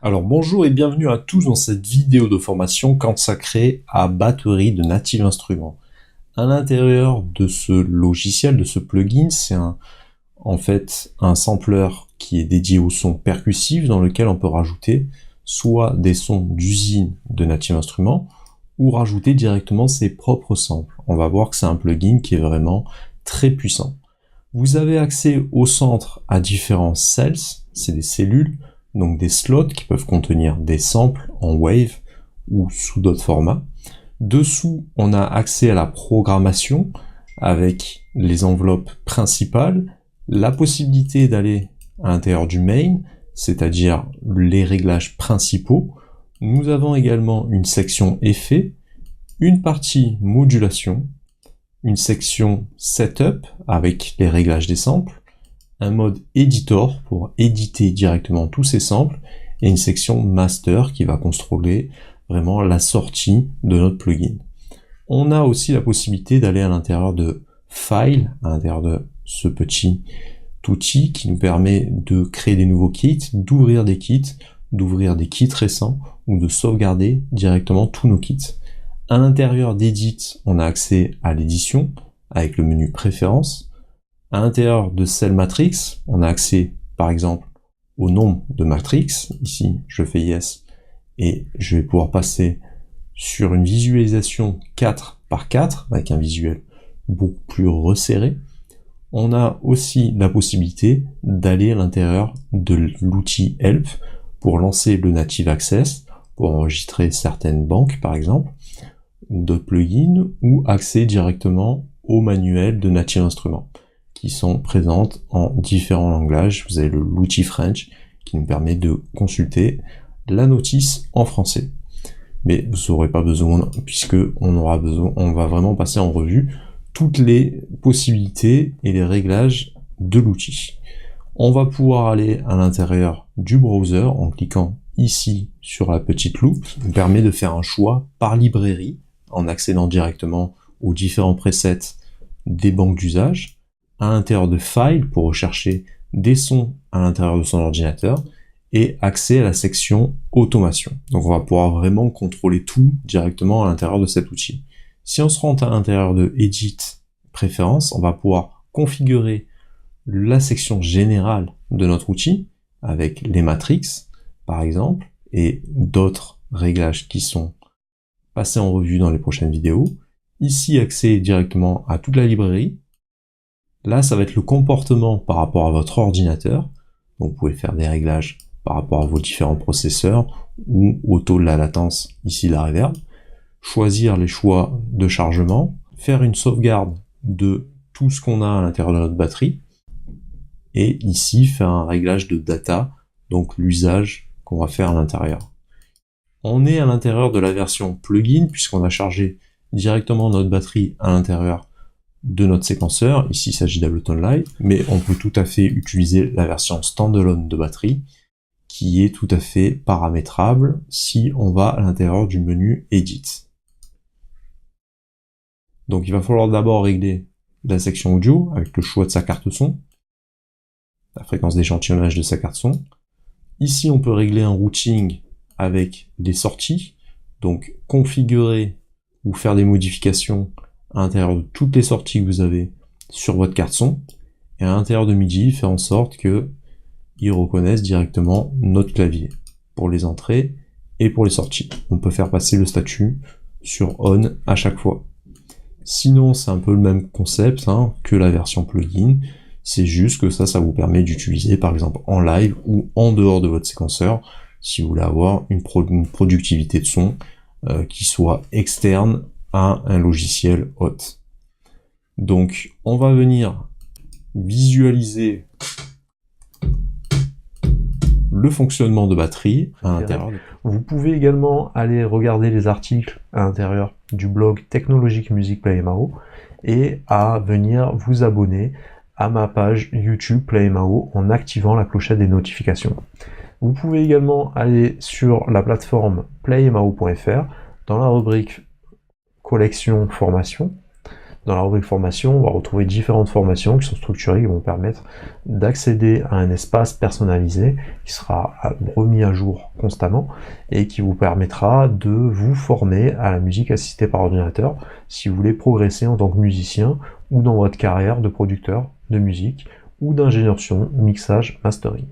Alors bonjour et bienvenue à tous dans cette vidéo de formation consacrée à batterie de Native Instruments. À l'intérieur de ce logiciel, de ce plugin, c'est en fait un sampler qui est dédié aux sons percussifs dans lequel on peut rajouter soit des sons d'usine de Native Instruments ou rajouter directement ses propres samples. On va voir que c'est un plugin qui est vraiment très puissant. Vous avez accès au centre à différents cells, c'est des cellules, donc des slots qui peuvent contenir des samples en wave ou sous d'autres formats. Dessous, on a accès à la programmation avec les enveloppes principales, la possibilité d'aller à l'intérieur du main, c'est-à-dire les réglages principaux. Nous avons également une section effets, une partie modulation, une section setup avec les réglages des samples, un mode editor pour éditer directement tous ces samples, et une section master qui va contrôler vraiment la sortie de notre plugin. On a aussi la possibilité d'aller à l'intérieur de File, à l'intérieur de ce petit outil qui nous permet de créer des nouveaux kits, d'ouvrir des kits récents, ou de sauvegarder directement tous nos kits. À l'intérieur d'Edit, on a accès à l'édition avec le menu Préférences. À l'intérieur de Cell Matrix, on a accès par exemple au nombre de matrix. Ici, je fais Yes et je vais pouvoir passer sur une visualisation 4 par 4 avec un visuel beaucoup plus resserré. On a aussi la possibilité d'aller à l'intérieur de l'outil Help pour lancer le Native Access, pour enregistrer certaines banques par exemple, ou d'autres plugins, ou accès directement au manuel de Native Instruments, qui sont présentes en différents langages. Vous avez l'outil French, qui nous permet de consulter la notice en français. Mais vous n'aurez pas besoin, puisque on va vraiment passer en revue toutes les possibilités et les réglages de l'outil. On va pouvoir aller à l'intérieur du browser en cliquant ici sur la petite loupe, qui nous permet de faire un choix par librairie en accédant directement aux différents presets des banques d'usage, à l'intérieur de File pour rechercher des sons à l'intérieur de son ordinateur, et accès à la section Automation. Donc on va pouvoir vraiment contrôler tout directement à l'intérieur de cet outil. Si on se rend à l'intérieur de Edit, Préférences, on va pouvoir configurer la section générale de notre outil, avec les matrix, par exemple, et d'autres réglages qui sont passés en revue dans les prochaines vidéos. Ici, accès directement à toute la librairie. Là, ça va être le comportement par rapport à votre ordinateur. Donc, vous pouvez faire des réglages par rapport à vos différents processeurs ou au taux de la latence, ici la reverb. Choisir les choix de chargement, faire une sauvegarde de tout ce qu'on a à l'intérieur de notre batterie. Et ici, faire un réglage de data, donc l'usage qu'on va faire à l'intérieur. On est à l'intérieur de la version plugin, puisqu'on a chargé directement notre batterie à l'intérieur de notre séquenceur. Ici, il s'agit d'Ableton Live, mais on peut tout à fait utiliser la version standalone de batterie, qui est tout à fait paramétrable si on va à l'intérieur du menu Edit. Donc il va falloir d'abord régler la section audio avec le choix de sa carte son, la fréquence d'échantillonnage de sa carte son. Ici, on peut régler un routing avec les sorties, donc configurer ou faire des modifications à l'intérieur de toutes les sorties que vous avez sur votre carte son, et à l'intérieur de MIDI, faire en sorte que ils reconnaissent directement notre clavier pour les entrées et pour les sorties. On peut faire passer le statut sur on à chaque fois. Sinon, c'est un peu le même concept que la version plugin, c'est juste que ça vous permet d'utiliser par exemple en live ou en dehors de votre séquenceur, si vous voulez avoir une productivité de son qui soit externe à un logiciel hôte. Donc, on va venir visualiser le fonctionnement de batterie à l'intérieur. Vous pouvez également aller regarder les articles à l'intérieur du blog Technologique Music PlayMAO et à venir vous abonner à ma page YouTube PlayMAO en activant la clochette des notifications. Vous pouvez également aller sur la plateforme playmao.fr dans la rubrique collection formation Dans la rubrique formation, on va retrouver différentes formations qui sont structurées, qui vont permettre d'accéder à un espace personnalisé qui sera remis à jour constamment et qui vous permettra de vous former à la musique assistée par ordinateur si vous voulez progresser en tant que musicien ou dans votre carrière de producteur de musique ou d'ingénieur son, mixage, mastering.